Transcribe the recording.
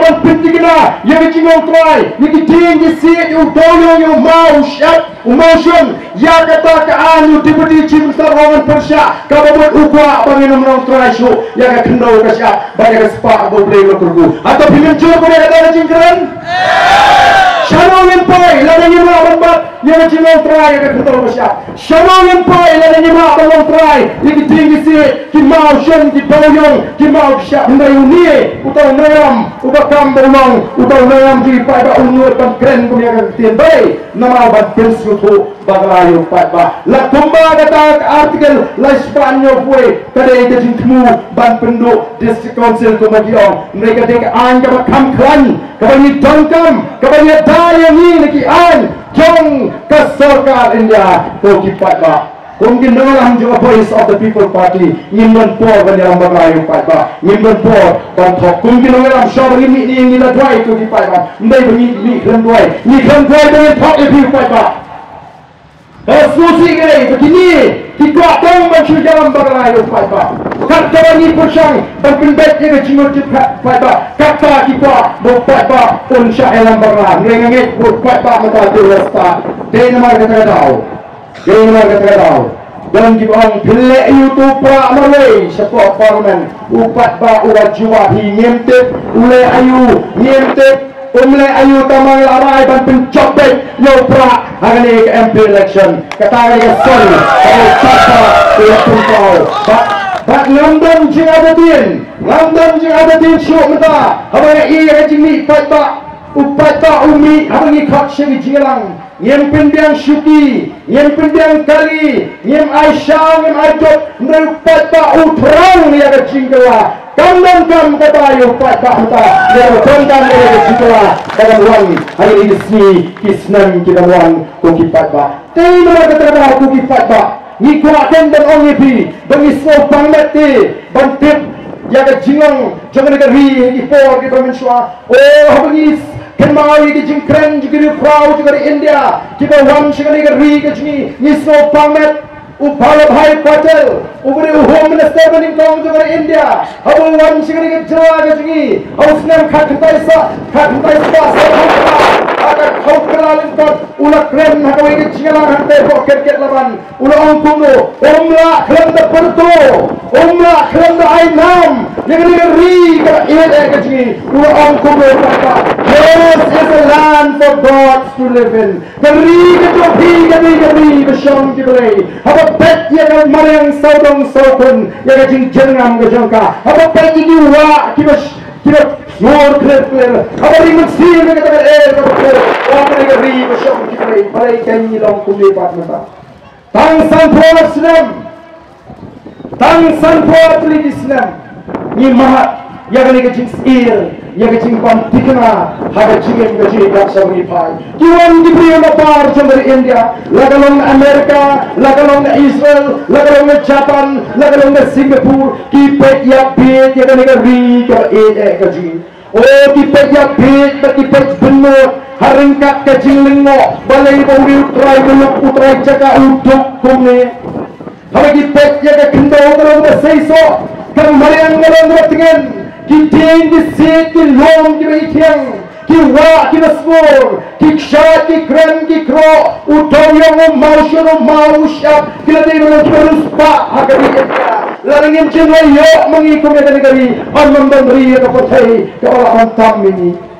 ban pentingna yang cingong try ni kiting ki sit you doyong you emotion ya kata ka anu dibudi cim sarongan persya ka babot ukwa bangin nong try show ya ka kendo ka sya banyak spa bo play lo kurgu atau film jur ko ya da jingkran Shalom poi la ni ma ban bat yang cingong try ya ka kendo ka sya Shalom poi la ni ma ban try ni kiting ki sit ki emotion ki doyong ki mau sya ndai unie utau nayam ubakam bermong utau nayam di pada unur ban kren punya ka tien bai nama ban pensutu baglayo pada la tumba kata artikel la Spanyol fue kadai ke jingmu ban penduk district council ko magiong mereka dek an ka kam klan ka bani tongkam ka bani daya ni lagi an jong ka sarkar India ko ki pada Kung ginalang juga voice of the people party ngimban po kanilang bagay pa ngimban po bantok kung ginalang siya ini ni nila dway to di pa hindi ba ni kan dway dengan talk if you pa susi gay begini kita tong bantu jalan bagay pa kata ni pusang berpindah ke jingot pa kata kita bo pa pun siya elang bagay ngengit bo pa mata dirasta day naman kata daw dan gibang pilih YouTube pra malay sa parliament upat ba urat jiwa hingimtip ulay ayu ngimtip ayu tamang laray ban pencopet yo pra hangani ke MP election katanya ke son kalau capa ya tumpau bak London jing ada din syuk mata habang iya jing upat ba umi habang ikot syagi jilang Nyem pendiang syuki, nyem pendiang kali, nyem Aisyah, nyem Aidot, merupat tak utrang ya kecinggawa. Kandang kam katayo pat tak mata, ya kandang ya kecinggawa. Dalam ruang hari ini sini kisnan kita ruang kukipat ba. Tapi mana kata kukipat ba? Ngikuakan dan ongipi, bengisau pangmati, bantip ya kecinggang, jangan negeri ipor di Pemensua. Oh bengis. Kembali ke jingkren juga di Prau juga di India kita wan juga di Ri ke sini nisno pamet upala bhai patel ubri home minister beningkong juga di India habu wan juga di Jawa ke sini ausnam khatai sa agar kau kenalin kot ulah kren hakawai ke jilang hantai poket laban ulah ongkumu umlah kren da perto umlah kren da ainam yang di Ri ke India ke sini ulah ongkumu kata This is a land for gods to live in. Gari besyong kibray. Haba pet yang marang saudong saukun yang jing jengam gejangka. Haba pet ini wa kibas small clear. Haba rimut sir kata kata orang gari besyong kibray. Balai kanyi long kulipat mata. Tang sanpuat Islam. Tang sanpuat Islam. Ni mahat yang jing sir. Ya kecing pantikna haga cingen gaji daksa beripai kiwan diberi lapar dari India lagalong Amerika lagalong Israel lagalong Japan lagalong Singapura kipet ya pet ya negeri ke gaji oh kipet ya pet kipet benut haringkat kecing lengo balai bawil try beluk utrai caka uduk kumne haga kipet ya ke kendo kalau seiso kan mariang ngalong dengan Kiting di sit ki long ki baitiang ki wa ki basmur ki kshat ki kran ki kro utong yang mau syap kila di mana terus pa hagari ya larangin chenai yo mengikum ya negeri an memberi ke potai ke orang antam ini